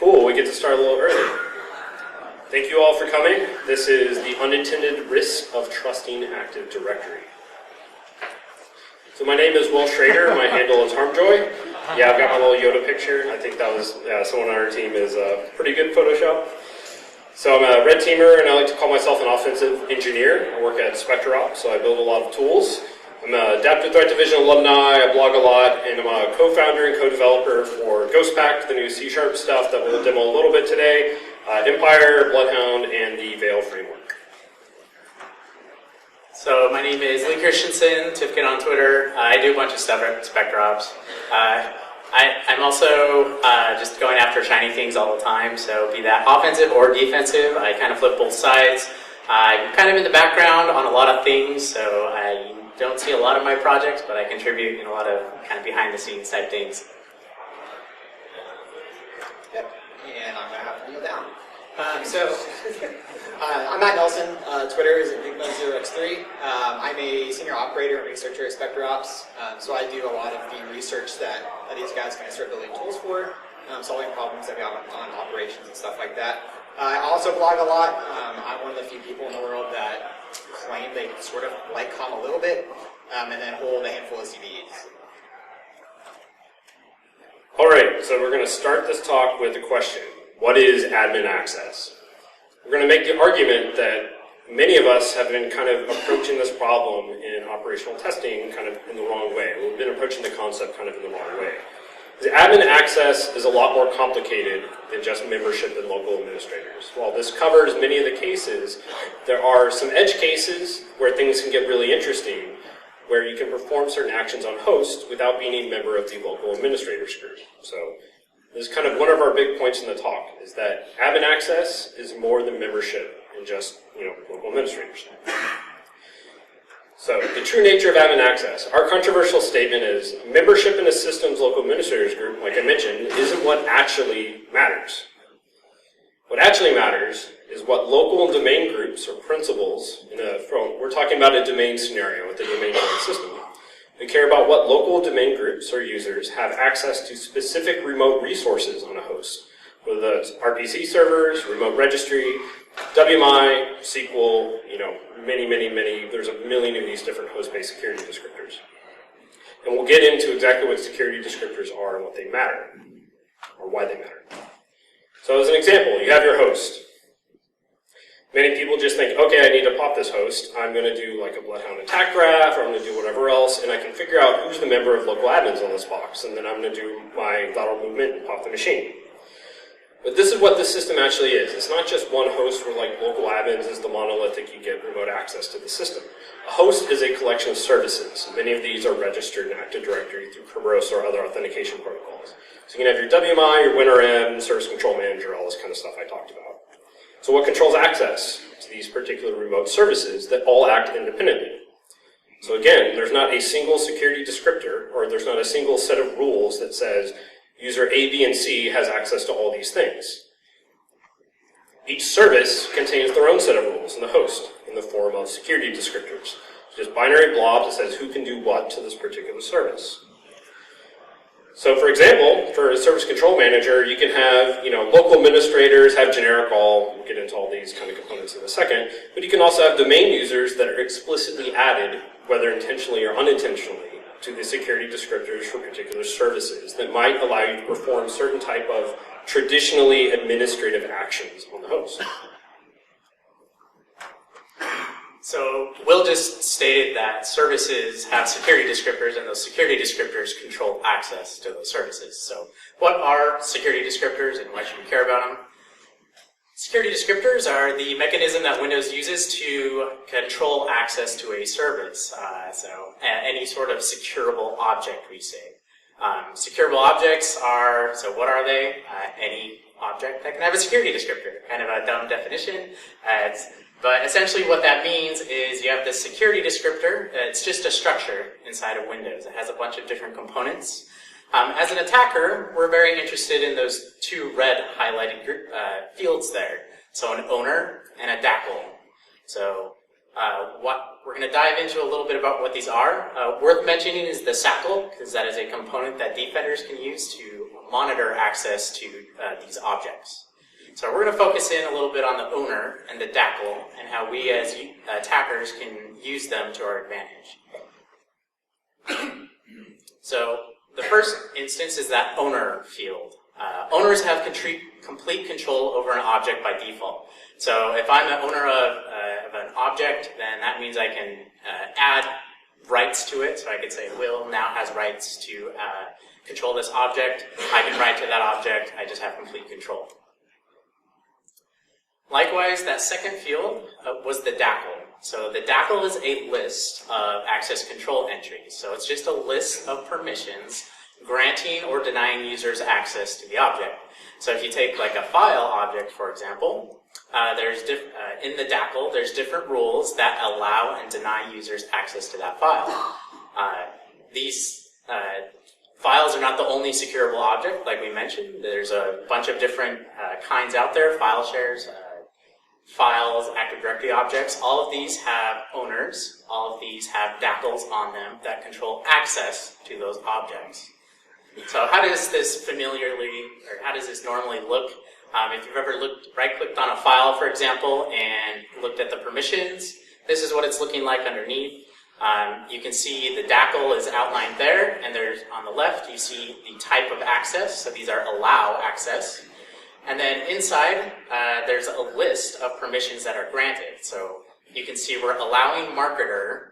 Cool, we get to start a little early. Thank you all for coming. This is the unintended risk of trusting Active Directory. So my name is Will Schrader, my handle is Harmjoy. Yeah, I've got my little Yoda picture. I think that was, someone on our team is pretty good Photoshop. So I'm a red teamer, and I like to call myself an offensive engineer. I work at SpectreOps, so I build a lot of tools. I'm an Adaptive Threat Division alumni, I blog a lot, and I'm a co-founder and co-developer for GhostPact, the new C# stuff that we'll demo a little bit today, Empire, Bloodhound, and the Veil framework. So my name is Lee Christensen, Tifkin on Twitter. I do a bunch of stuff at SpectreOps. I'm also just going after shiny things all the time, so be that offensive or defensive, I kind of flip both sides. I'm kind of in the background on a lot of things, so I don't see a lot of my projects, but I contribute in a lot of kind of behind-the-scenes type things. Yep, and I'm going to have to kneel down. I'm Matt Nelson. Twitter is at BigBuzz0x3. I'm a senior operator and researcher at SpectreOps, so I do a lot of the research that these guys kind of start building tools for, solving problems that we have on operations and stuff like that. I also blog a lot. I'm one of the few people in the world that claim they sort of like COM a little bit, and then hold a handful of CVEs. All right, so we're going to start this talk with a question. What is admin access? We're going to make the argument that many of us have been kind of approaching this problem in operational testing kind of in the wrong way. We've been approaching the concept kind of in the wrong way. The admin access is a lot more complicated than just membership and local administrators. While this covers many of the cases, there are some edge cases where things can get really interesting, where you can perform certain actions on host without being a member of the local administrators group. So this is kind of one of our big points in the talk, is that admin access is more than membership and just, local administrators. So, the true nature of admin access. Our controversial statement is, membership in a system's local administrators group, like I mentioned, isn't what actually matters. What actually matters is what local and domain groups or principals, we're talking about a domain scenario with a domain-based system. We care about what local domain groups or users have access to specific remote resources on a host, whether that's RPC servers, remote registry, WMI, SQL, many, there's a million of these different host-based security descriptors. And we'll get into exactly what security descriptors are and what they matter, or why they matter. So as an example, you have your host. Many people just think, okay, I need to pop this host. I'm going to do like a Bloodhound attack graph, or I'm going to do whatever else, and I can figure out who's the member of local admins on this box, and then I'm going to do my lateral movement and pop the machine. But this is what this system actually is. It's not just one host where like local admins is the monolithic, you get remote access to the system. A host is a collection of services. Many of these are registered in Active Directory through Kerberos or other authentication protocols. So you can have your WMI, your WinRM, Service Control Manager, all this kind of stuff I talked about. So what controls access to these particular remote services that all act independently? So again, there's not a single security descriptor, or there's not a single set of rules that says user A, B, and C has access to all these things. Each service contains their own set of rules in the host in the form of security descriptors. It's just binary blob that says who can do what to this particular service. So for example, for a service control manager, you can have, local administrators have generic all. We'll get into all these kind of components in a second. But you can also have domain users that are explicitly added, whether intentionally or unintentionally, to the security descriptors for particular services that might allow you to perform certain type of traditionally administrative actions on the host. So Will just stated that services have security descriptors, and those security descriptors control access to those services. So what are security descriptors, and why should we care about them? Security descriptors are the mechanism that Windows uses to control access to a service. So any sort of secureable object, we say. Secureable objects are, so what are they? Any object that can have a security descriptor. Kind of a dumb definition. But essentially what that means is you have the security descriptor. It's just a structure inside of Windows. It has a bunch of different components. As an attacker, we're very interested in those two red highlighted fields there. So an owner and a DACL. So what we're going to dive into a little bit about what these are. Worth mentioning is the SACL, because that is a component that defenders can use to monitor access to these objects. So we're going to focus in a little bit on the owner and the DACL and how we as attackers can use them to our advantage. So the first instance is that owner field. Owners have complete control over an object by default. So if I'm an owner of an object, then that means I can add rights to it. So I could say Will now has rights to control this object. I can write to that object. I just have complete control. Likewise, that second field was the DACL. So the DACL is a list of access control entries. So it's just a list of permissions granting or denying users access to the object. So if you take like a file object, for example, in the DACL, there's different rules that allow and deny users access to that file. These files are not the only securable object, like we mentioned. There's a bunch of different kinds out there, file shares, files, Active Directory objects. All of these have owners. All of these have DACLs on them that control access to those objects. So how does this normally look? If you've ever right-clicked on a file, for example, and looked at the permissions, this is what it's looking like underneath. You can see the DACL is outlined there, and there's on the left you see the type of access. So these are allow access. And then inside, there's a list of permissions that are granted. So you can see we're allowing marketer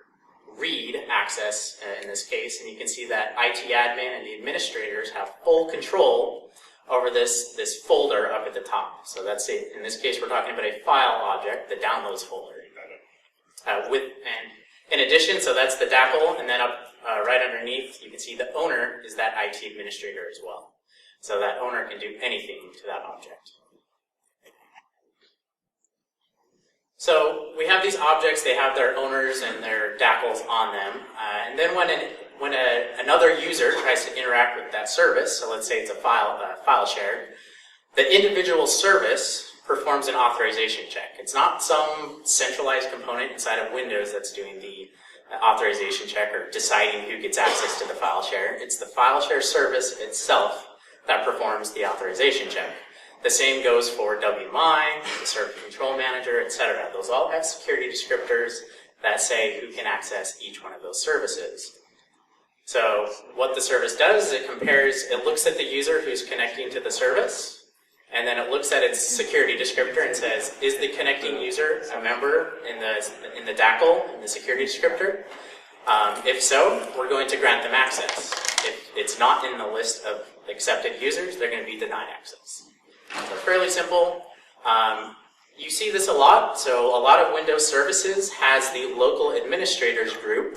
read access in this case, and you can see that IT admin and the administrators have full control over this folder up at the top. So that's it. In this case, we're talking about a file object, the downloads folder. And in addition, so that's the DACL, and then up right underneath, you can see the owner is that IT administrator as well. So that owner can do anything to that object. So we have these objects, they have their owners and their DACLs on them. And then when another user tries to interact with that service, so let's say it's a file share, the individual service performs an authorization check. It's not some centralized component inside of Windows that's doing the authorization check or deciding who gets access to the file share. It's the file share service itself that performs the authorization check. The same goes for WMI, the Service Control Manager, etc. Those all have security descriptors that say who can access each one of those services. So what the service does is it looks at the user who's connecting to the service, and then it looks at its security descriptor and says, is the connecting user a member in the DACL, in the security descriptor? If so, we're going to grant them access. If it's not in the list of accepted users, they're going to be denied access. So fairly simple. You see this a lot. So a lot of Windows services has the local administrators group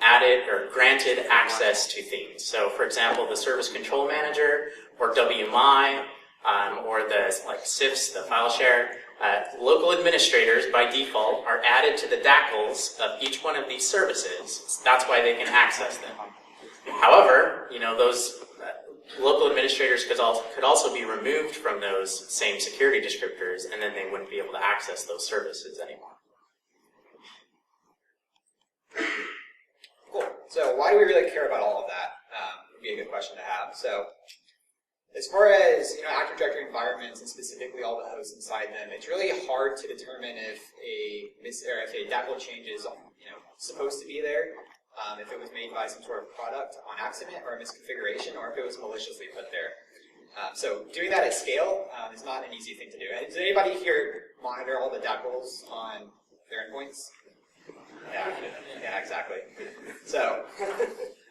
added or granted access to things. So for example, the Service Control Manager or WMI or the SIFs, the file share, local administrators by default are added to the DACLs of each one of these services. That's why they can access them. However, those local administrators could also be removed from those same security descriptors, and then they wouldn't be able to access those services anymore. Cool. So why do we really care about all of that? Would be a good question to have. So as far as Active Directory environments and specifically all the hosts inside them, it's really hard to determine if a DACL change is supposed to be there. If it was made by some sort of product on accident or a misconfiguration, or if it was maliciously put there. So doing that at scale is not an easy thing to do. Does anybody here monitor all the DACLs on their endpoints? Yeah, exactly. So,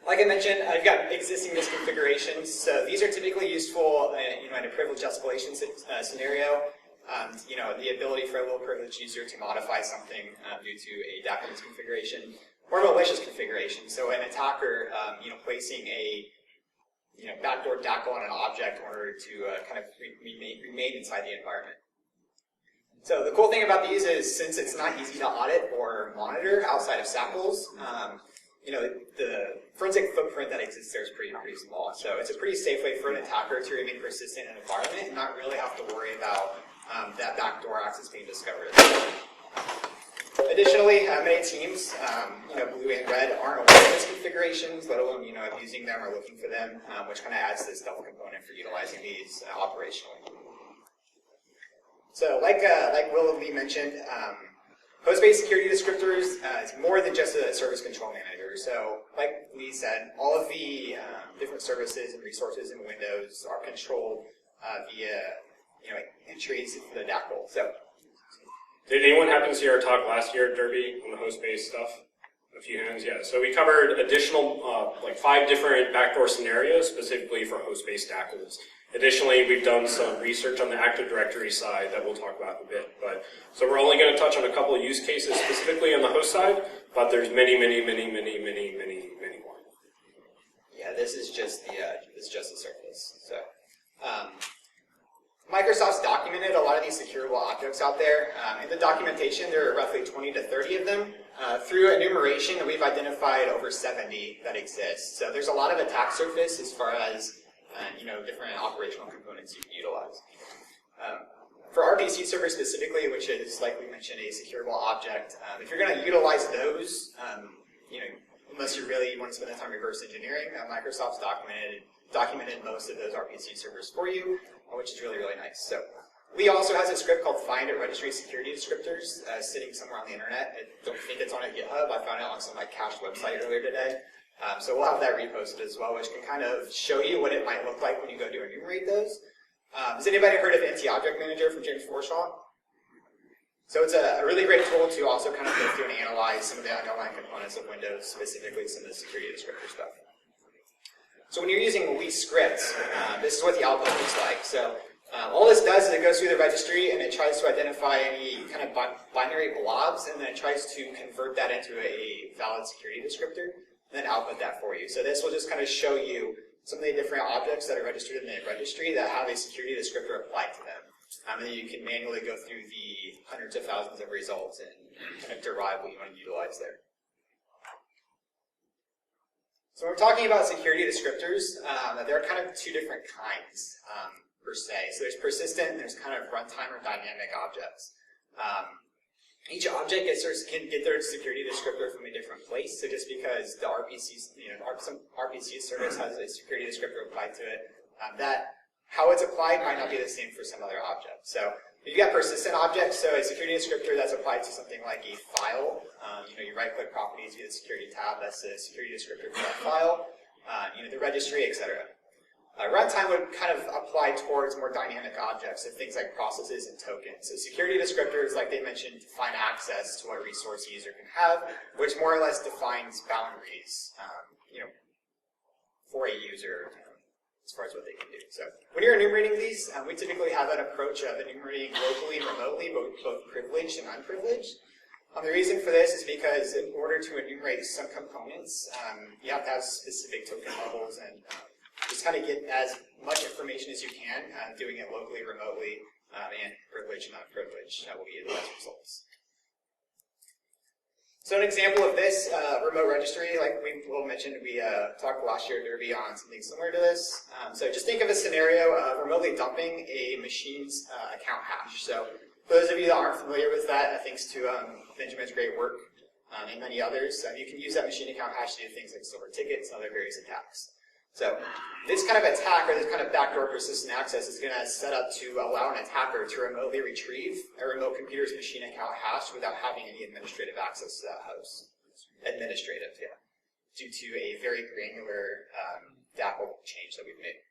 like I mentioned, I've got existing misconfigurations. So these are typically useful in a privilege escalation scenario. The ability for a low privileged user to modify something due to a DACL misconfiguration. Or malicious configuration. So an attacker, placing a backdoor DACL on an object in order to kind of remain inside the environment. So the cool thing about these is, since it's not easy to audit or monitor outside of samples, the forensic footprint that exists there is pretty small. So it's a pretty safe way for an attacker to remain persistent in an environment and not really have to worry about that backdoor access being discovered. Additionally, many teams, blue and red, aren't aware of these configurations, let alone using them or looking for them, which kind of adds this double component for utilizing these operationally. So, like Will Lee mentioned, Postbased security descriptors is more than just a service control manager. So, like Lee said, all of the different services and resources in Windows are controlled via entries for the DAC role. So, did anyone happen to see our talk last year at Derby on the host-based stuff? A few hands, yeah. So we covered additional, 5 different backdoor scenarios specifically for host-based DACLs. Additionally, we've done some research on the Active Directory side that we'll talk about in a bit. So we're only going to touch on a couple of use cases specifically on the host side, but there's many more. Yeah, this is just the surface. So, Microsoft's documented a lot of these secureable objects out there. In the documentation, there are roughly 20 to 30 of them. Through enumeration, we've identified over 70 that exist. So there's a lot of attack surface as far as different operational components you can utilize. For RPC servers specifically, which is, like we mentioned, a secureable object, if you're going to utilize those, unless you really want to spend the time reverse engineering, Microsoft's documented most of those RPC servers for you, which is really, really nice. So Lee also has a script called find at registry security descriptors sitting somewhere on the internet. I don't think it's on a GitHub. I found it on some cached website earlier today. So we'll have that reposted as well, which can kind of show you what it might look like when you go to enumerate those. Has anybody heard of NT Object Manager from James Forshaw? So it's a really great tool to also kind of go through and analyze some of the underlying components of Windows, specifically some of the security descriptor stuff. So when you're using Lee scripts, this is what the output looks like. So all this does is it goes through the registry and it tries to identify any kind of binary blobs, and then it tries to convert that into a valid security descriptor, and then output that for you. So this will just kind of show you some of the different objects that are registered in the registry that have a security descriptor applied to them. And then you can manually go through the hundreds of thousands of results and kind of derive what you want to utilize there. So when we're talking about security descriptors, there are kind of 2 different kinds, per se. So there's persistent and there's kind of runtime or dynamic objects. Each object can get their security descriptor from a different place. So just because the some RPC service has a security descriptor applied to it, how it's applied might not be the same for some other object. So if you've got persistent objects, so a security descriptor that's applied to something like a file, you right-click properties via the security tab, that's the security descriptor for that file, the registry, etc. Runtime would kind of apply towards more dynamic objects, so things like processes and tokens. So security descriptors, like they mentioned, define access to what resource a user can have, which more or less defines boundaries, for a user as far as what they can do. So when you're enumerating these, we typically have an approach of enumerating locally and remotely, both privileged and unprivileged. The reason for this is because in order to enumerate some components, you have to have specific token levels and just kind of get as much information as you can, doing it locally, remotely, and privileged and unprivileged will get the best results. So an example of this, remote registry, like we will mentioned, we talked last year at Derby on something similar to this. So just think of a scenario of remotely dumping a machine's account hash. So for those of you that aren't familiar with that, thanks to Benjamin's great work and many others, you can use that machine account hash to do things like silver tickets and other various attacks. So this kind of attack, or this kind of backdoor persistent access, is going to set up to allow an attacker to remotely retrieve a remote computer's machine account hash without having any administrative access to that host. Administrative, yeah. Due to a very granular DAPL change that we've made.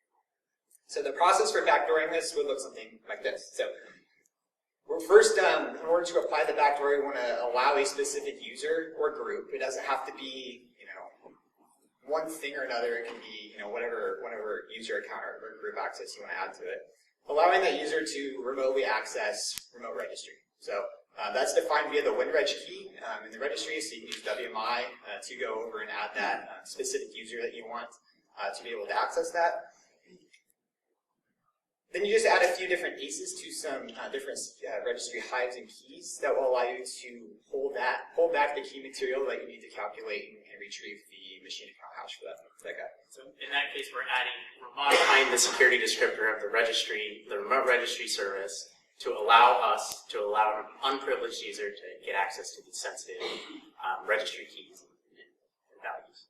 So the process for backdooring this would look something like this. So we're first, in order to apply the backdoor, we want to allow a specific user or group. It doesn't have to be one thing or another. It can be whatever user account or group access you want to add to it. Allowing that user to remotely access remote registry. So that's defined via the WinReg key in the registry. So you can use WMI to go over and add that specific user that you want to be able to access that. Then you just add a few different aces to some different registry hives and keys that will allow you to hold back the key material that you need to calculate and retrieve the machine account hash for that guy. So in that case, we're modifying the security descriptor of the remote registry service to allow an unprivileged user to get access to these sensitive registry keys and values.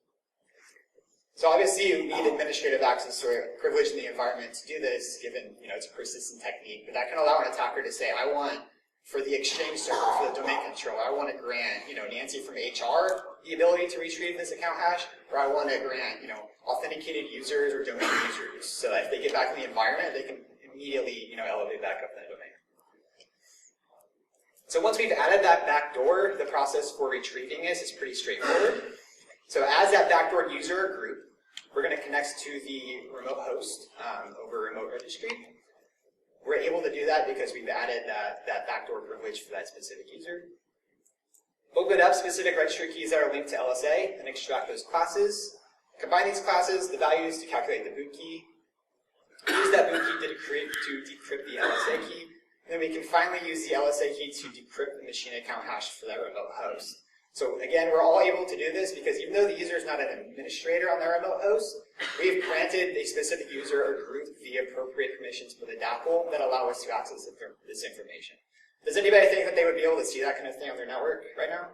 So obviously you need administrative access or privilege in the environment to do this, given it's a persistent technique. But that can allow an attacker to say, I want, for the exchange server, for the domain controller, I want to grant Nancy from HR the ability to retrieve this account hash, or I want to grant authenticated users or domain users, so that if they get back in the environment, they can immediately elevate back up that domain. So once we've added that backdoor, the process for retrieving this is pretty straightforward. So as that backdoor user or group, we're going to connect to the remote host over remote registry. We're able to do that because we've added that backdoor privilege for that specific user. Open up specific registry keys that are linked to LSA and extract those classes. Combine these classes, the values to calculate the boot key. Use that boot key to decrypt the LSA key. And then we can finally use the LSA key to decrypt the machine account hash for that remote host. So again, we're all able to do this because even though the user is not an administrator on the remote host, we've granted a specific user or group the appropriate permissions for the DAPL that allow us to access this information. Does anybody think that they would be able to see that kind of thing on their network right now?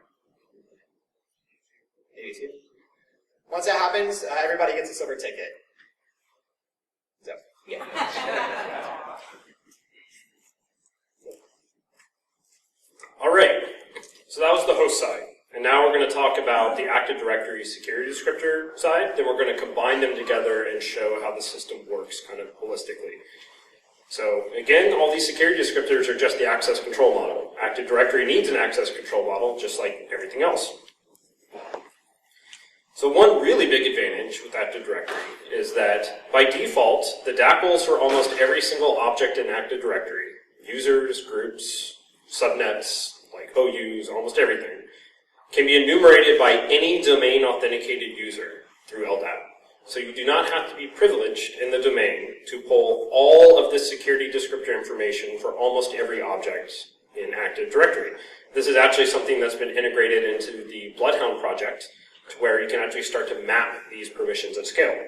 Maybe two. Once that happens, everybody gets a silver ticket. So, yeah. All right, so that was the host side. And now we're going to talk about the Active Directory security descriptor side. Then we're going to combine them together and show how the system works kind of holistically. So again, all these security descriptors are just the access control model. Active Directory needs an access control model just like everything else. So one really big advantage with Active Directory is that by default, the DAPLs for almost every single object in Active Directory, users, groups, subnets, like OUs, almost everything, can be enumerated by any domain authenticated user through LDAP. So you do not have to be privileged in the domain to pull all of the security descriptor information for almost every object in Active Directory. This is actually something that's been integrated into the Bloodhound project, to where you can actually start to map these permissions at scale.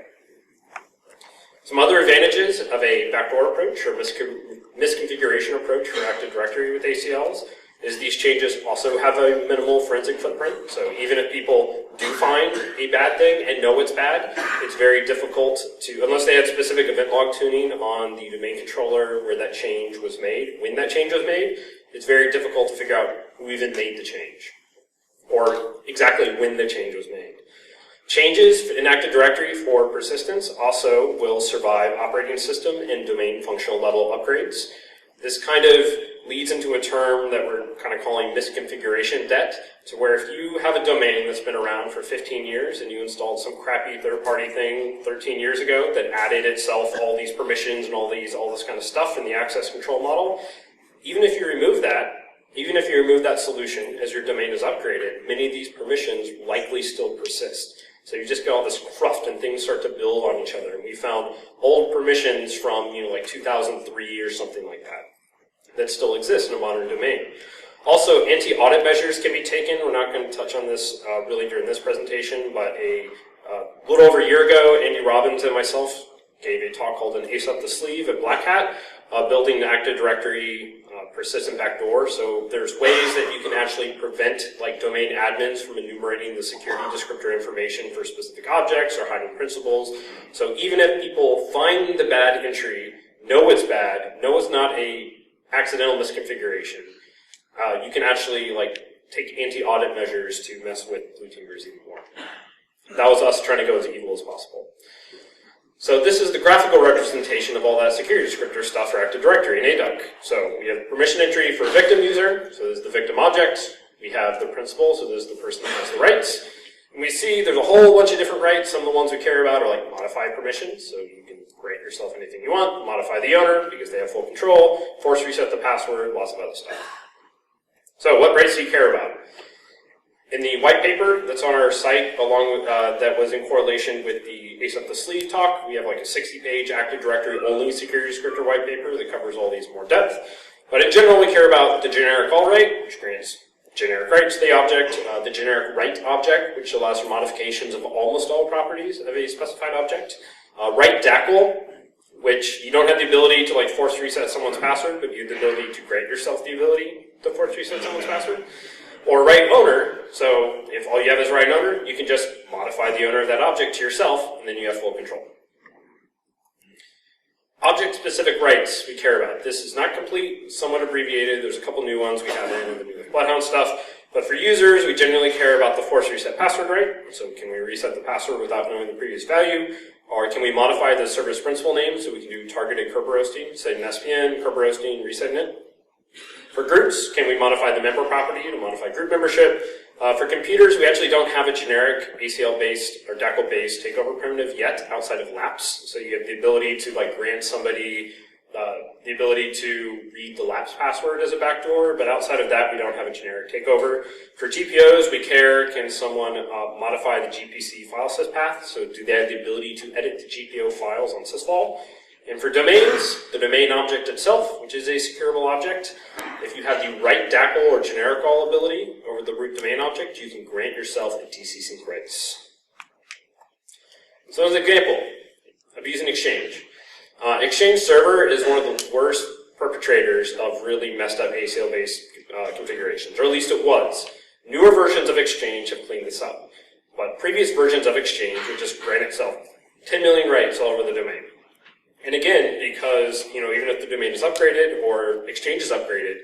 Some other advantages of a backdoor approach or misconfiguration approach for Active Directory with ACLs is these changes also have a minimal forensic footprint. So even if people do find a bad thing and know it's bad, it's very difficult to, unless they had specific event log tuning on the domain controller where that change was made, when that change was made, it's very difficult to figure out who even made the change or exactly when the change was made. Changes in Active Directory for persistence also will survive operating system and domain functional level upgrades. This kind of leads into a term that we're kind of calling misconfiguration debt, to where if you have a domain that's been around for 15 years and you installed some crappy third-party thing 13 years ago that added itself all these permissions and all this kind of stuff in the access control model, even if you remove that solution as your domain is upgraded, many of these permissions likely still persist. So you just get all this cruft and things start to build on each other. And we found old permissions from, like 2003 or something like that still exist in a modern domain. Also, anti-audit measures can be taken. We're not going to touch on this really during this presentation, but a little over a year ago, Andy Robbins and myself gave a talk called An Ace Up the Sleeve at Black Hat, building the Active Directory persistent backdoor. So there's ways that you can actually prevent domain admins from enumerating the security descriptor information for specific objects or hiding principals. So even if people find the bad entry, know it's bad, know it's not a accidental misconfiguration, you can actually take anti-audit measures to mess with blue teamers even more. That was us trying to go as evil as possible. So this is the graphical representation of all that security descriptor stuff for Active Directory in ADUC. So we have permission entry for a victim user, so this is the victim object. We have the principal, so this is the person that has the rights. And we see there's a whole bunch of different rights. Some of the ones we care about are modify permissions, so you can grant yourself anything you want, modify the owner because they have full control, force reset the password, lots of other stuff. So what rights do you care about? In the white paper that's on our site, along with that was in correlation with the Ace Up the Sleeve talk, we have a 60-page Active Directory only security descriptor white paper that covers all these in more depth. But in general, we care about the generic all right, which grants generic rights to the object, the generic right object, which allows for modifications of almost all properties of a specified object, right DACL, which you don't have the ability to like force reset someone's password, but you have the ability to grant yourself the ability to force reset someone's password. Or right owner, so if all you have is right owner, you can just modify the owner of that object to yourself, and then you have full control. Object-specific rights we care about. This is not complete, somewhat abbreviated. There's a couple new ones we have in the new Bloodhound stuff. But for users, we generally care about the force reset password right. So can we reset the password without knowing the previous value? Or can we modify the service principal name so we can do targeted Kerberoasting, say an SPN, Kerberoasting, resetting it? For groups, can we modify the member property to modify group membership? For computers, we actually don't have a generic ACL-based or DACL-based takeover primitive yet outside of lapse. So you have the ability to like grant somebody the ability to read the lapse password as a backdoor, but outside of that, we don't have a generic takeover. For GPOs, we care, can someone modify the GPC file syspath? So do they have the ability to edit the GPO files on sysvol? And for domains, the domain object itself, which is a secureable object, if you have the right DACL or generic all ability over the root domain object, you can grant yourself the DC sync rights. So as an example of using Exchange. Exchange Server is one of the worst perpetrators of really messed up ACL-based configurations, or at least it was. Newer versions of Exchange have cleaned this up, but previous versions of Exchange would just grant itself 10 million rights all over the domain. And again, because, even if the domain is upgraded or Exchange is upgraded,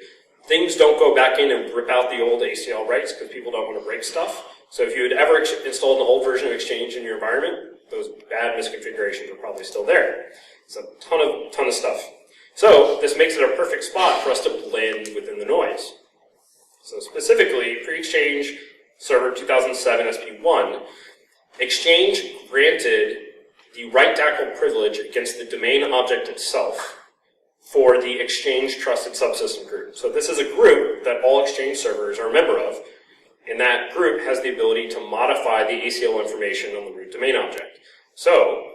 things don't go back in and rip out the old ACL rights because people don't want to break stuff. So if you had ever installed an old version of Exchange in your environment, those bad misconfigurations are probably still there. It's a ton of stuff. So this makes it a perfect spot for us to blend within the noise. So specifically, pre-Exchange Server 2007 SP1, Exchange granted the right DACL privilege against the domain object itself for the Exchange Trusted Subsystem group. So this is a group that all Exchange servers are a member of, and that group has the ability to modify the ACL information on the root domain object. So,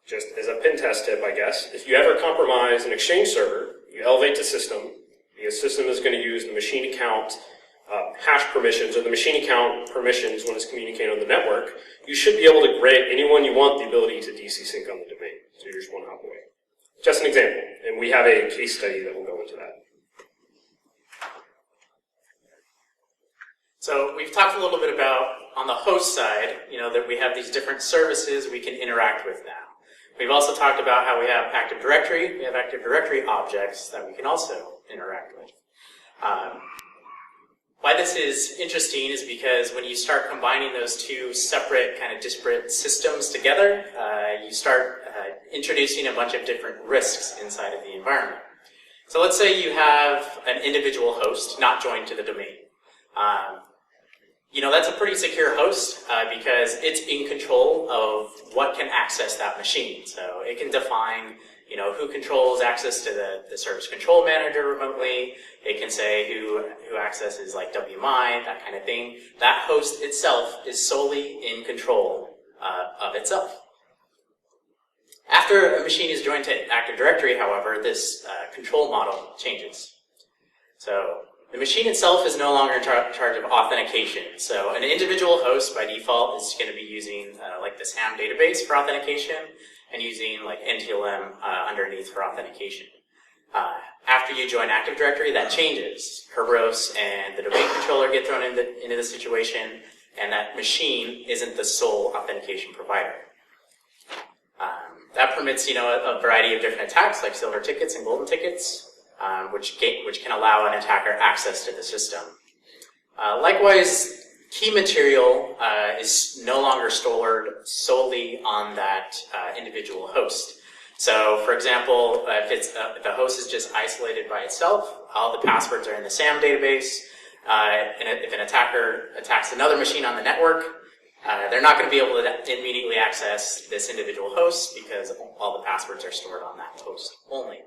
just as a pen test tip, I guess, if you ever compromise an Exchange server, you elevate the system, the system is going to use the machine account hash permissions or the machine account permissions when it's communicating on the network, you should be able to grant anyone you want the ability to DC sync on the domain. So you're just one hop away. Just an example, and we have a case study that will go into that. So we've talked a little bit about, on the host side, that we have these different services we can interact with now. We've also talked about how we have Active Directory. We have Active Directory objects that we can also interact with. Why this is interesting is because when you start combining those two separate kind of disparate systems together, you start introducing a bunch of different risks inside of the environment. So let's say you have an individual host not joined to the domain. That's a pretty secure host because it's in control of what can access that machine. So it can define, who controls access to the service control manager remotely. It can say who accesses like WMI, that kind of thing. That host itself is solely in control of itself. After a machine is joined to Active Directory, however, this control model changes. So the machine itself is no longer in charge of authentication. So an individual host by default is going to be using like the SAM database for authentication and using like NTLM underneath for authentication. After you join Active Directory, that changes. Kerberos and the domain controller get thrown into the situation, and that machine isn't the sole authentication provider. That permits, a variety of different attacks like silver tickets and golden tickets, which can allow an attacker access to the system. Likewise, key material is no longer stored solely on that individual host. So, for example, if the host is just isolated by itself, all the passwords are in the SAM database, and if an attacker attacks another machine on the network, they're not going to be able to immediately access this individual host because all the passwords are stored on that host only.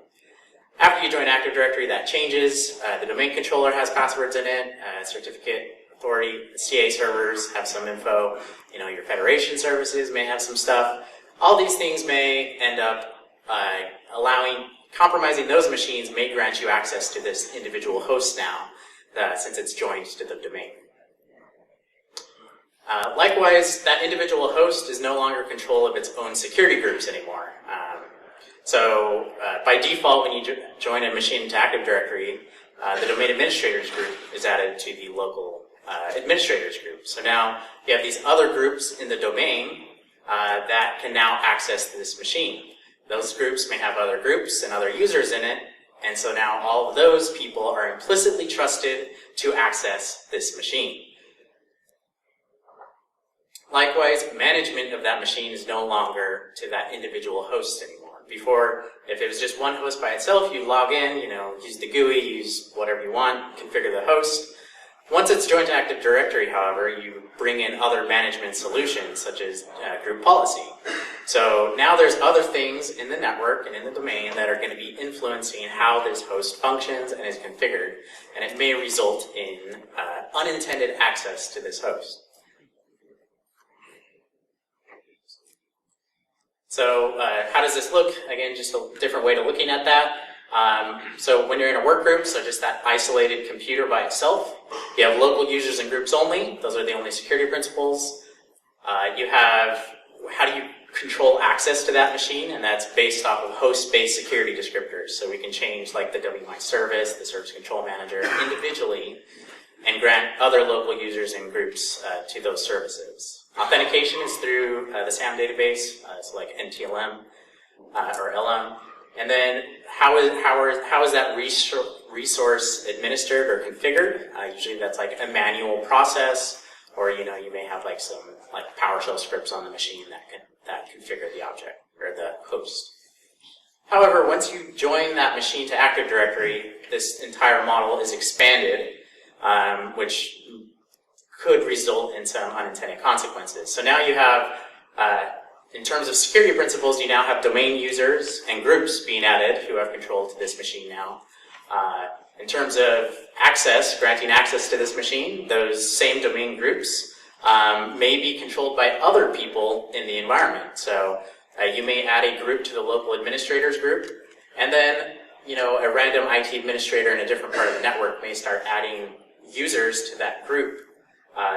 After you join Active Directory, that changes. The domain controller has passwords in it, certificate authority, CA servers have some info, your federation services may have some stuff. All these things may end up compromising those machines may grant you access to this individual host now, since it's joined to the domain. Likewise, that individual host is no longer in control of its own security groups anymore. So by default, when you join a machine into Active Directory, the domain administrators group is added to the local administrators group. So now you have these other groups in the domain that can now access this machine. Those groups may have other groups and other users in it, and so now all of those people are implicitly trusted to access this machine. Likewise, management of that machine is no longer to that individual host anymore. Before, if it was just one host by itself, you log in, use the GUI, use whatever you want, configure the host. Once it's joined to Active Directory, however, you bring in other management solutions, such as group policy. So now there's other things in the network and in the domain that are going to be influencing how this host functions and is configured, and it may result in unintended access to this host. So how does this look? Again, just a different way to looking at that. So when you're in a work group, so just that isolated computer by itself, you have local users and groups only. Those are the only security principles. You have, how do you control access to that machine? And that's based off of host-based security descriptors. So we can change like the WMI service, the service control manager individually, and grant other local users and groups to those services. Authentication is through the SAM database, so like NTLM or LM. And then how is that resource administered or configured? Usually that's like a manual process, or you may have like some like PowerShell scripts on the machine that configure the object or the host. However, once you join that machine to Active Directory, this entire model is expanded, which could result in some unintended consequences. So now you have, in terms of security principles, you now have domain users and groups being added who have control to this machine now. In terms of access, granting access to this machine, those same domain groups may be controlled by other people in the environment. So you may add a group to the local administrators group, and then a random IT administrator in a different part of the network may start adding users to that group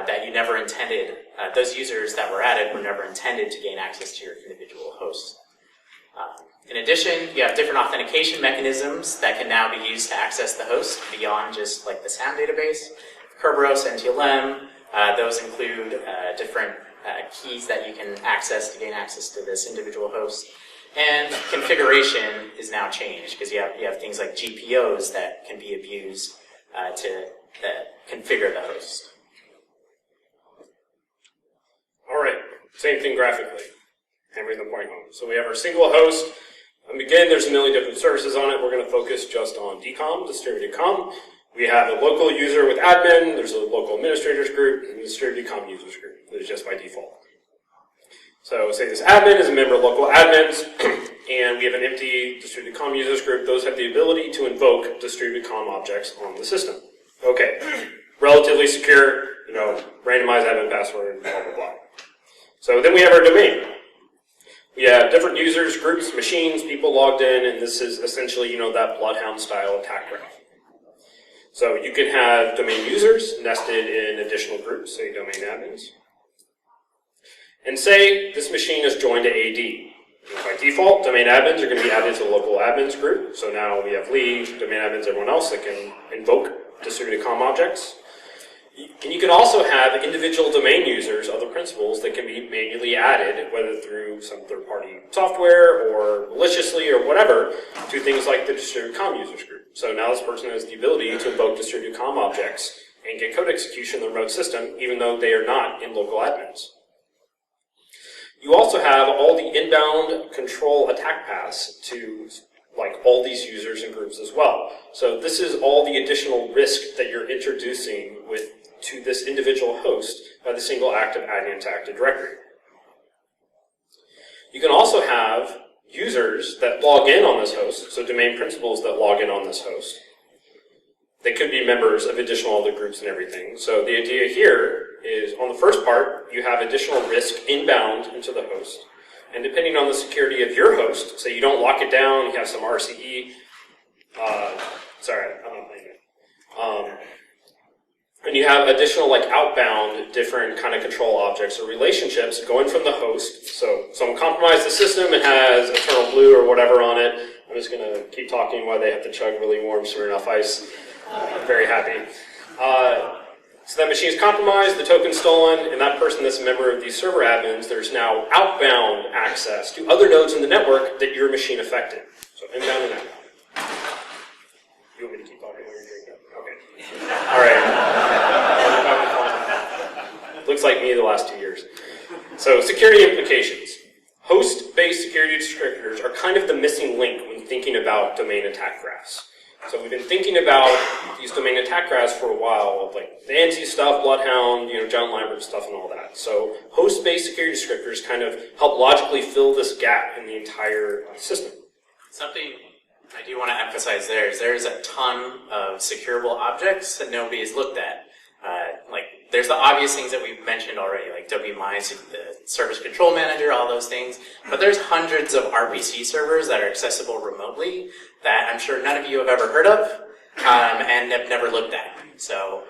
that you never intended. Those users that were added were never intended to gain access to your individual host. In addition, you have different authentication mechanisms that can now be used to access the host beyond just like the SAM database. Kerberos, NTLM, those include different keys that you can access to gain access to this individual host. And configuration is now changed because you have things like GPOs that can be abused to configure the host. All right, same thing graphically. Hammering the point home. So we have our single host. Again, there's a million different services on it. We're going to focus just on DCOM, distributed COM. We have a local user with admin. There's a local administrators group and a distributed COM users group. That is just by default. So say this admin is a member of local admins, and we have an empty distributed COM users group. Those have the ability to invoke distributed COM objects on the system. Okay, relatively secure, randomized admin password, blah, blah, blah. So then we have our domain. We have different users, groups, machines, people logged in, and this is essentially, that Bloodhound style attack graph. So you can have domain users nested in additional groups, say domain admins. And say this machine is joined to AD. By default, domain admins are going to be added to the local admins group. So now we have lead, domain admins, everyone else that can invoke distributed COM objects. And you can also have individual domain users, other principals, that can be manually added, whether through some third-party software or maliciously or whatever, to things like the distributed COM users group. So now this person has the ability to invoke distributed COM objects and get code execution in the remote system, even though they are not in local admins. You also have all the inbound control attack paths to all these users and groups as well. So this is all the additional risk that you're introducing to this individual host by the single active admin to Active Directory. You can also have users that log in on this host, so domain principals that log in on this host. They could be members of additional other groups and everything. So the idea here is, on the first part, you have additional risk inbound into the host. And depending on the security of your host, say you don't lock it down, you have some RCE, sorry, I'm not playing it. And you have additional like outbound different kind of control objects or relationships going from the host. So someone compromised the system, it has eternal blue or whatever on it. I'm just going to keep talking while they have to chug really warm Smirnoff Ice. I'm very happy. So that machine is compromised, the token's stolen, and that person that's a member of these server admins, there's now outbound access to other nodes in the network that your machine affected. So inbound and outbound. You want me to keep talking while you're drinking? Okay. All right. Looks like me the last 2 years. So security implications. Host-based security descriptors are kind of the missing link when thinking about domain attack graphs. So we've been thinking about these domain attack graphs for a while, like the ANSI stuff, Bloodhound, John Lambert stuff and all that. So host-based security descriptors kind of help logically fill this gap in the entire system. Something I do want to emphasize there's a ton of securable objects that nobody has looked at. There's the obvious things that we've mentioned already, like WMI, the Service Control Manager, all those things. But there's hundreds of RPC servers that are accessible remotely that I'm sure none of you have ever heard of and have never looked at. So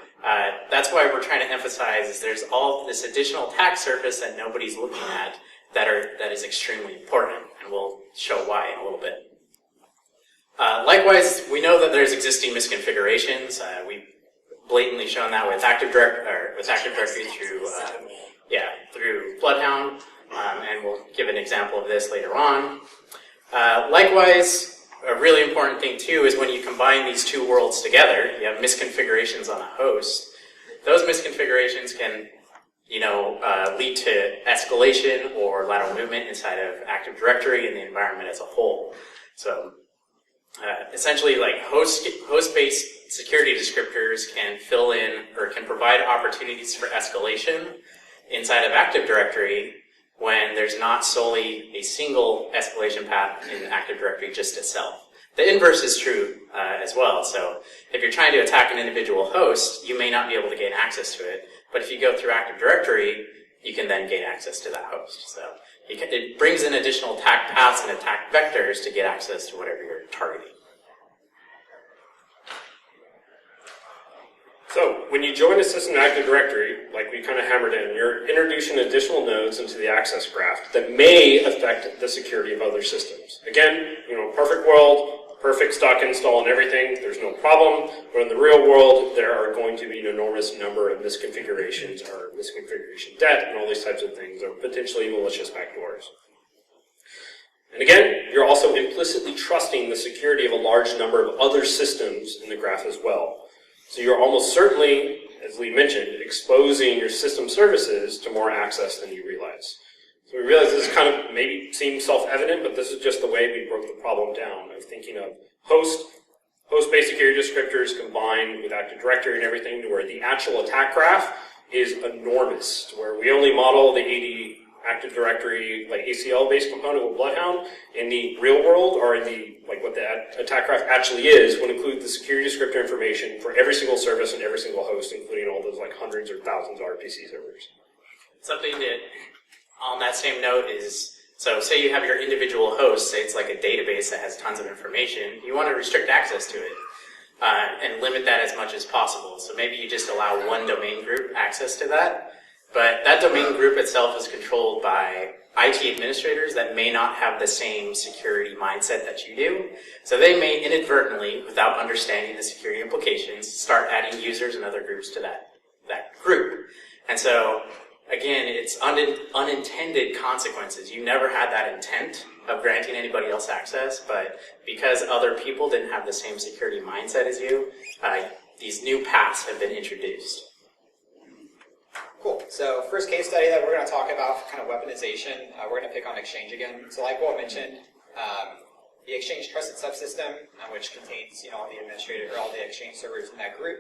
that's why we're trying to emphasize is there's all this additional attack surface that nobody's looking at that is extremely important, and we'll show why in a little bit. Likewise, we know that there's existing misconfigurations. We've blatantly shown that with Active Directory through Bloodhound, and we'll give an example of this later on. Likewise, a really important thing too is when you combine these two worlds together, you have misconfigurations on a host. Those misconfigurations can, lead to escalation or lateral movement inside of Active Directory and the environment as a whole. So essentially, like host-based security descriptors can fill in or can provide opportunities for escalation inside of Active Directory when there's not solely a single escalation path in Active Directory just itself. The inverse is true as well. So if you're trying to attack an individual host, you may not be able to gain access to it. But if you go through Active Directory, you can then gain access to that host. So it brings in additional attack paths and attack vectors to get access to whatever you're targeting. So when you join a system in Active Directory, like we kind of hammered in, you're introducing additional nodes into the access graph that may affect the security of other systems. Again, perfect world, perfect stock install and everything, there's no problem. But in the real world, there are going to be an enormous number of misconfigurations or misconfiguration debt and all these types of things, or potentially malicious backdoors. And again, you're also implicitly trusting the security of a large number of other systems in the graph as well. So you're almost certainly, as Lee mentioned, exposing your system services to more access than you realize. So we realize this kind of maybe seems self-evident, but this is just the way we broke the problem down of thinking of host-based security descriptors combined with Active Directory and everything to where the actual attack graph is enormous, to where we only model the 80 Active Directory, like ACL-based component with Bloodhound. In the real world, or in the what the attack graph actually is, would include the security descriptor information for every single service and every single host, including all those hundreds or thousands of RPC servers. Something that, on that same note, is so say you have your individual host, say it's like a database that has tons of information. You want to restrict access to it and limit that as much as possible. So maybe you just allow one domain group access to that. But that domain group itself is controlled by IT administrators that may not have the same security mindset that you do. So they may inadvertently, without understanding the security implications, start adding users and other groups to that group. And so, again, it's unintended consequences. You never had that intent of granting anybody else access, but because other people didn't have the same security mindset as you, these new paths have been introduced. Cool. So first case study that we're going to talk about, kind of weaponization, we're going to pick on Exchange again. So like Will mentioned, the Exchange trusted subsystem, which contains all the administrative or all the Exchange servers in that group,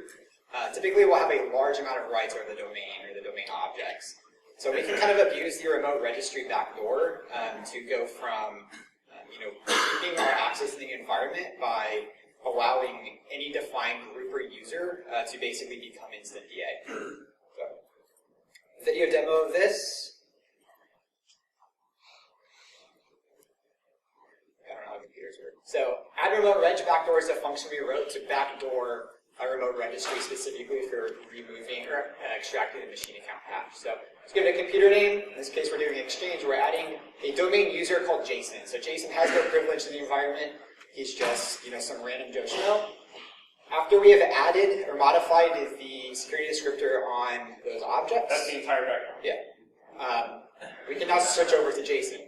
typically will have a large amount of rights over the domain or the domain objects. So we can kind of abuse the remote registry backdoor to go from keeping our access in the environment by allowing any defined group or user to basically become instant DA. Video demo of this. I don't know how computers work. So add remote reg backdoor is a function we wrote to backdoor a remote registry specifically for removing or extracting the machine account hash. So let's give it a computer name. In this case, we're doing exchange. We're adding a domain user called Jason. So Jason has no privilege in the environment. He's just some random Joe Schmo. After we have added or modified the security descriptor on those objects, That's the entire background. yeah, we can now switch over to Jason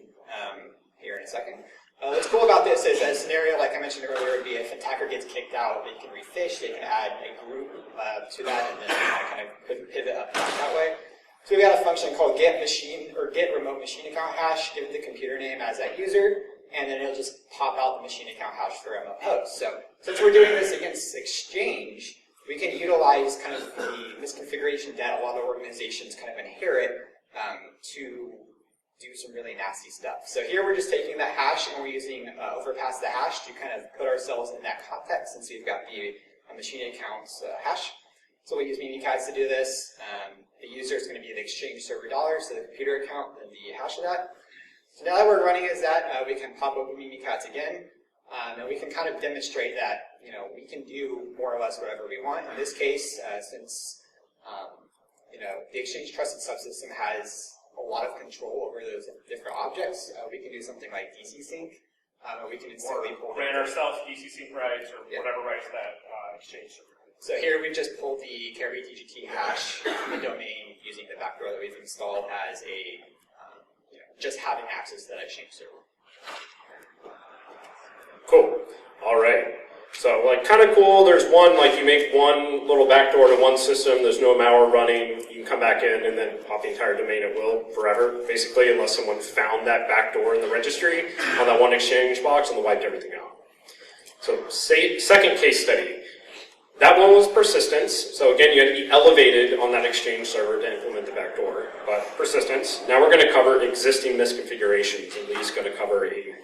here in a second. What's cool about this is a scenario, like I mentioned earlier, would be if an attacker gets kicked out, they can refish, they can add a group to that, and then kind of pivot up that way. So we've got a function called get remote machine account hash, give it the computer name as that user, and then it'll just pop out the machine account hash for remote host. So since we're doing this against Exchange, we can utilize kind of the misconfiguration that a lot of organizations kind of inherit to do some really nasty stuff. So here we're just taking that hash and we're using overpass the hash to kind of put ourselves in that context, since we've got the machine accounts hash. So we use Mimikatz to do this. The user is going to be the Exchange server dollar, so the computer account and the hash of that. So now that we're running as that, we can pop open Mimikatz again, and we can kind of demonstrate that we can do more or less whatever we want. In this case, since the Exchange trusted subsystem has a lot of control over those different objects, we can do something like DC sync, or we can instantly pull grant ourselves DC sync rights or whatever rights that Exchange server. So here we've just pulled the carry TGT hash from the domain using the backdoor that we've installed as a just having access to that Exchange server. Cool. All right. So, kind of cool. There's one, you make one little backdoor to one system. There's no malware running. You can come back in and then pop the entire domain at will forever, basically, unless someone found that backdoor in the registry on that one Exchange box and they wiped everything out. So, second case study. That one was persistence. So again, you had to be elevated on that Exchange server to implement the backdoor, but persistence. Now we're going to cover existing misconfigurations, and Lee's going to cover a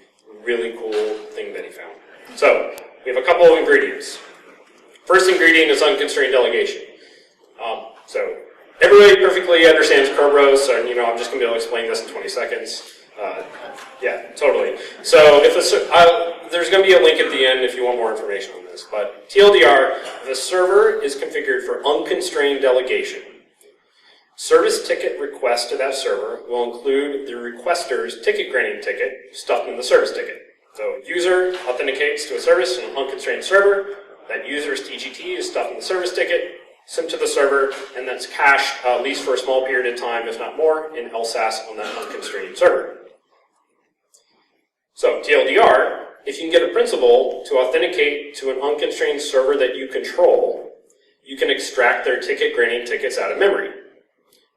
really cool thing that he found. So we have a couple of ingredients. First ingredient is unconstrained delegation. So everybody perfectly understands Kerberos, so I'm just going to be able to explain this in 20 seconds. Yeah, totally. So there's going to be a link at the end if you want more information on this. But TLDR, the server is configured for unconstrained delegation. Service ticket request to that server will include the requester's ticket granting ticket stuffed in the service ticket. So user authenticates to a service in an unconstrained server. That user's TGT is stuffed in the service ticket, sent to the server, and that's cached at least for a small period of time, if not more, in LSAS on that unconstrained server. So TLDR, if you can get a principal to authenticate to an unconstrained server that you control, you can extract their ticket granting tickets out of memory,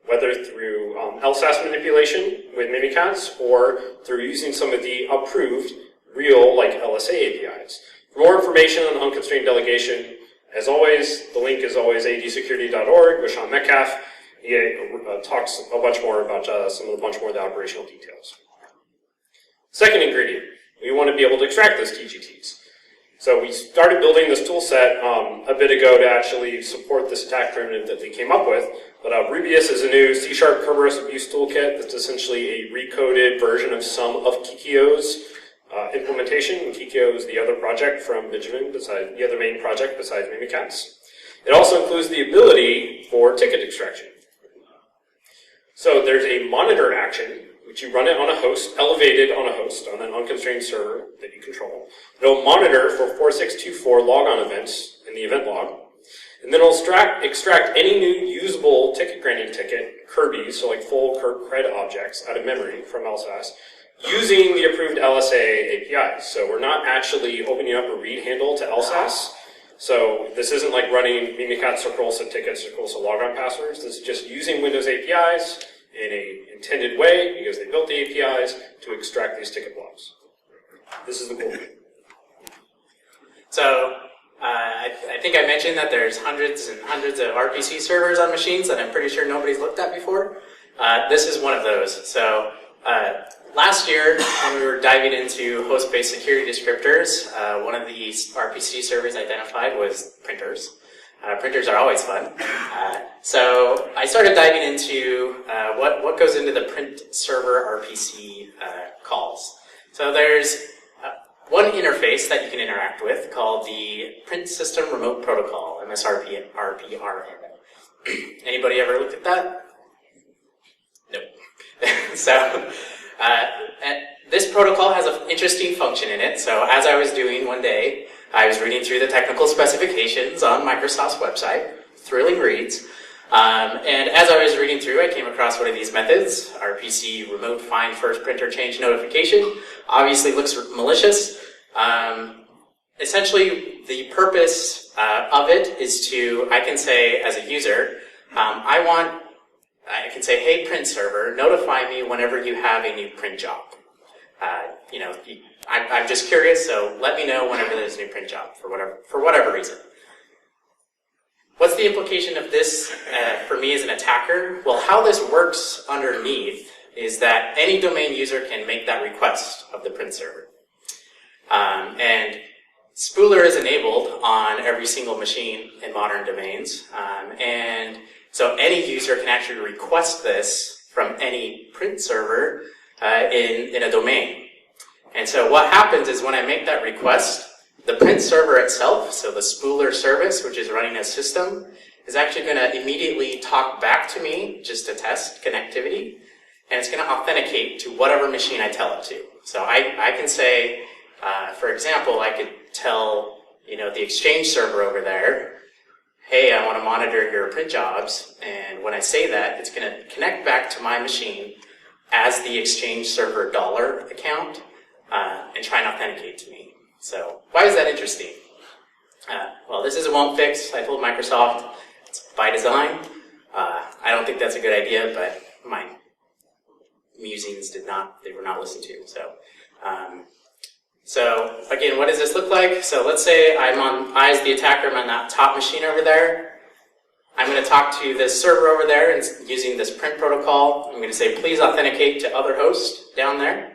whether through LSAS manipulation with Mimikatz or through using some of the approved real LSA APIs. For more information on unconstrained delegation, as always, the link is always adsecurity.org with Sean Metcalf. He talks a bunch more about a bunch more of the operational details. Second ingredient, we want to be able to extract those TGTs. So we started building this tool set a bit ago to actually support this attack primitive that we came up with. But Rubius is a new C# Kerberos abuse toolkit that's essentially a recoded version of some of Kikio's implementation. And Kikio is the other project from Benjamin, the other main project besides Mimikatz. It also includes the ability for ticket extraction. So there's a monitor action, which you run it on a host, elevated on a host, on an unconstrained server that you control. It'll monitor for 4624 logon events in the event log, and then it'll extract any new usable ticket granting ticket, Kirby's, so full cred objects out of memory from LSAS, using the approved LSA APIs. So we're not actually opening up a read handle to LSAS. So this isn't like running Mimikatz or Corsa tickets or Corsa logon passwords. This is just using Windows APIs in an intended way, because they built the APIs, to extract these ticket blocks. This is the goal. So I think I mentioned that there's hundreds and hundreds of RPC servers on machines that I'm pretty sure nobody's looked at before. This is one of those. So last year, when we were diving into host-based security descriptors, one of the RPC servers identified was printers. Printers are always fun. So I started diving into what goes into the print server RPC calls. So there's one interface that you can interact with called the Print System Remote Protocol, MSRPRN. Anybody ever looked at that? Nope. So, this protocol has an interesting function in it. So as I was doing one day, I was reading through the technical specifications on Microsoft's website, thrilling reads. And as I was reading through, I came across one of these methods, RPC Remote Find First Printer Change Notification. Obviously looks malicious. Essentially, the purpose of it is to, I can say as a user, I can say, hey, print server, notify me whenever you have a new print job. I'm just curious, so let me know whenever there's a new print job for whatever reason. What's the implication of this for me as an attacker? Well, how this works underneath is that any domain user can make that request of the print server. And Spooler is enabled on every single machine in modern domains. And so any user can actually request this from any print server in a domain. And so what happens is when I make that request, the print server itself, so the Spooler service, which is running a system, is actually going to immediately talk back to me just to test connectivity, and it's going to authenticate to whatever machine I tell it to. So I can say, for example, I could tell the Exchange server over there, hey, I want to monitor your print jobs, and when I say that, it's going to connect back to my machine as the Exchange server dollar account and try and authenticate to me. So why is that interesting? Well, this is a won't fix. I told Microsoft it's by design. I don't think that's a good idea, but my musings they were not listened to. So again, what does this look like? So let's say I as the attacker, I'm on that top machine over there. I'm going to talk to this server over there and using this print protocol. I'm going to say, please authenticate to other hosts down there.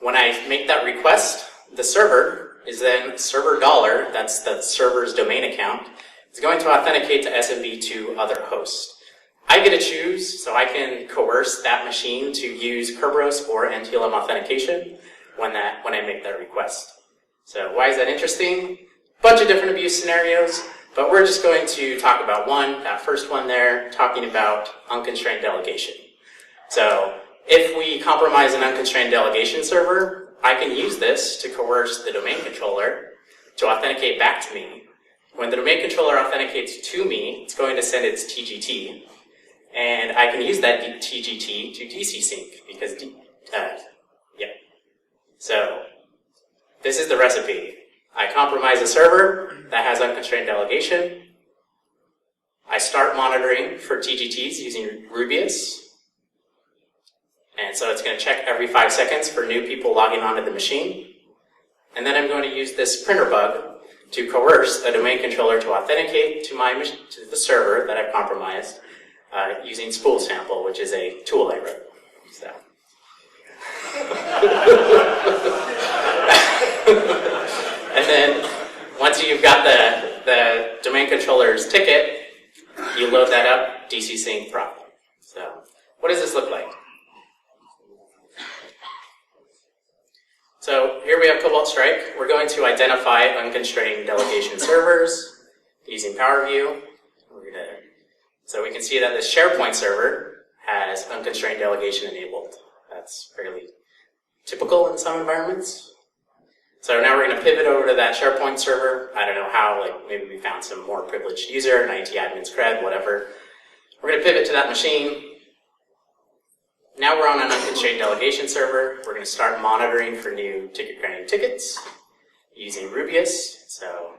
When I make that request, the server is then server dollar, that's the server's domain account, is going to authenticate to SMB to other hosts. I get to choose, so I can coerce that machine to use Kerberos or NTLM authentication when I make that request. So why is that interesting? Bunch of different abuse scenarios, but we're just going to talk about that first one there, talking about unconstrained delegation. So if we compromise an unconstrained delegation server, I can use this to coerce the domain controller to authenticate back to me. When the domain controller authenticates to me, it's going to send its TGT, and I can use that TGT to DC sync because, So this is the recipe. I compromise a server that has unconstrained delegation. I start monitoring for TGTs using Rubius. And so it's going to check every 5 seconds for new people logging onto the machine. And then I'm going to use this printer bug to coerce a domain controller to authenticate to the server that I've compromised using spool sample, which is a tool I wrote. So. And then once you've got the domain controller's ticket, you load that up, DC sync problem. So what does this look like? So here we have Cobalt Strike. We're going to identify unconstrained delegation servers using PowerView. So we can see that this SharePoint server has unconstrained delegation enabled. That's fairly typical in some environments. So now we're going to pivot over to that SharePoint server. I don't know how, maybe we found some more privileged user, an IT admin's cred, whatever. We're going to pivot to that machine. Now we're on an unconstrained delegation server. We're going to start monitoring for new ticket granting tickets using Rubius. So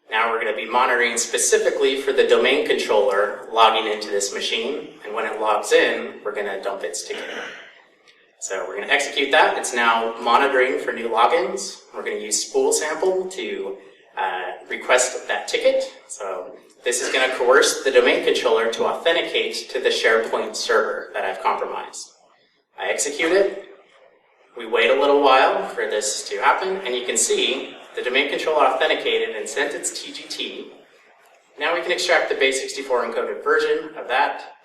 now we're going to be monitoring specifically for the domain controller logging into this machine. And when it logs in, we're going to dump its ticket. So we're going to execute that. It's now monitoring for new logins. We're going to use spool sample to request that ticket. So this is going to coerce the domain controller to authenticate to the SharePoint server that I've compromised. I execute it. We wait a little while for this to happen, and you can see the domain controller authenticated and sent its TGT. Now we can extract the base64 encoded version of that.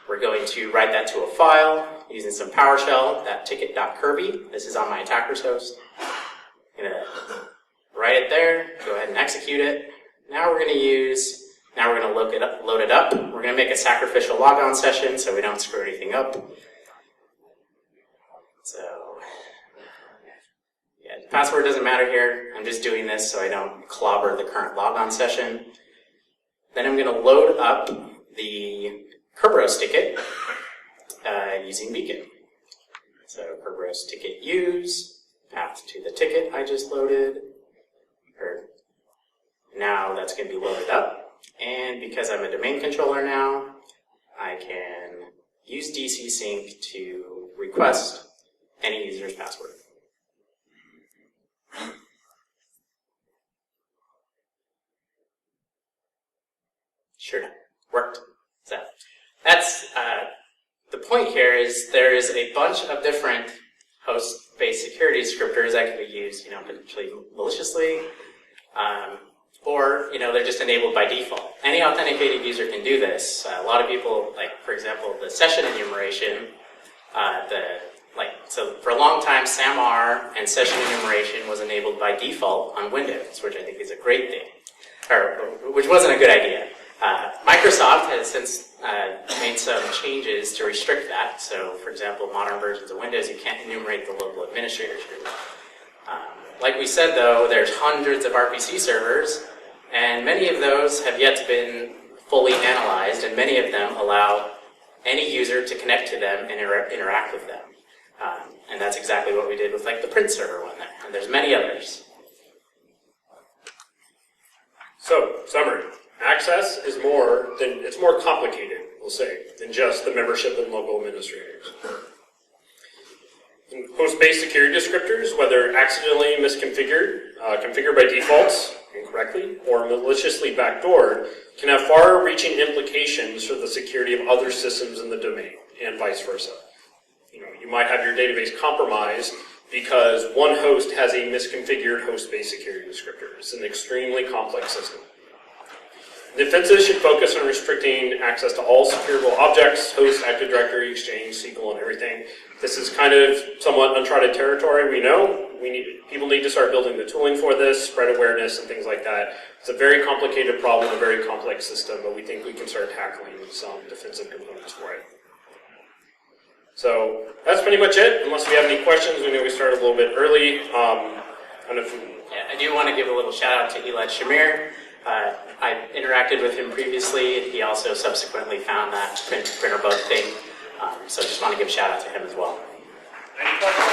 We're going to write that to a file using some PowerShell, that ticket.kirby. This is on my attacker's host. I'm going to write it there, go ahead and execute it. Now we're going to load it up. We're going to make a sacrificial logon session so we don't screw anything up. So, yeah, the password doesn't matter here. I'm just doing this so I don't clobber the current logon session. Then I'm going to load up the Kerberos ticket using Beacon. So Kerberos ticket use, path to the ticket I just loaded. Now that's going to be loaded up. And because I'm a domain controller now, I can use DC Sync to request any user's password. Sure, worked. So that's the point here is there is a bunch of different host-based security descriptors that can be used, potentially maliciously, or they're just enabled by default. Any authenticated user can do this. A lot of people, like for example, the session enumeration, so for a long time, SAMR and session enumeration was enabled by default on Windows, which I think is a great thing, or which wasn't a good idea. Microsoft has since made some changes to restrict that. So, for example, modern versions of Windows, you can't enumerate the local administrators group. Like we said, though, there's hundreds of RPC servers, and many of those have yet to been fully analyzed, and many of them allow any user to connect to them and interact with them. And that's exactly what we did with the print server one there. And there's many others. So, summary. Access is more complicated, we'll say, than just the membership and local administrators. In host-based security descriptors, whether accidentally misconfigured, configured by default incorrectly, or maliciously backdoored, can have far-reaching implications for the security of other systems in the domain, and vice versa. You might have your database compromised because one host has a misconfigured host-based security descriptor. It's an extremely complex system. Defenses should focus on restricting access to all secureable objects, host, Active Directory, Exchange, SQL, and everything. This is kind of somewhat uncharted territory. We know people need to start building the tooling for this, spread awareness, and things like that. It's a very complicated problem, a very complex system, but we think we can start tackling some defensive components for it. So that's pretty much it. Unless we have any questions, we know we started a little bit early. I do want to give a little shout out to Elad Shamir. I interacted with him previously. He also subsequently found that printer bug thing. So just want to give a shout out to him as well. Any questions?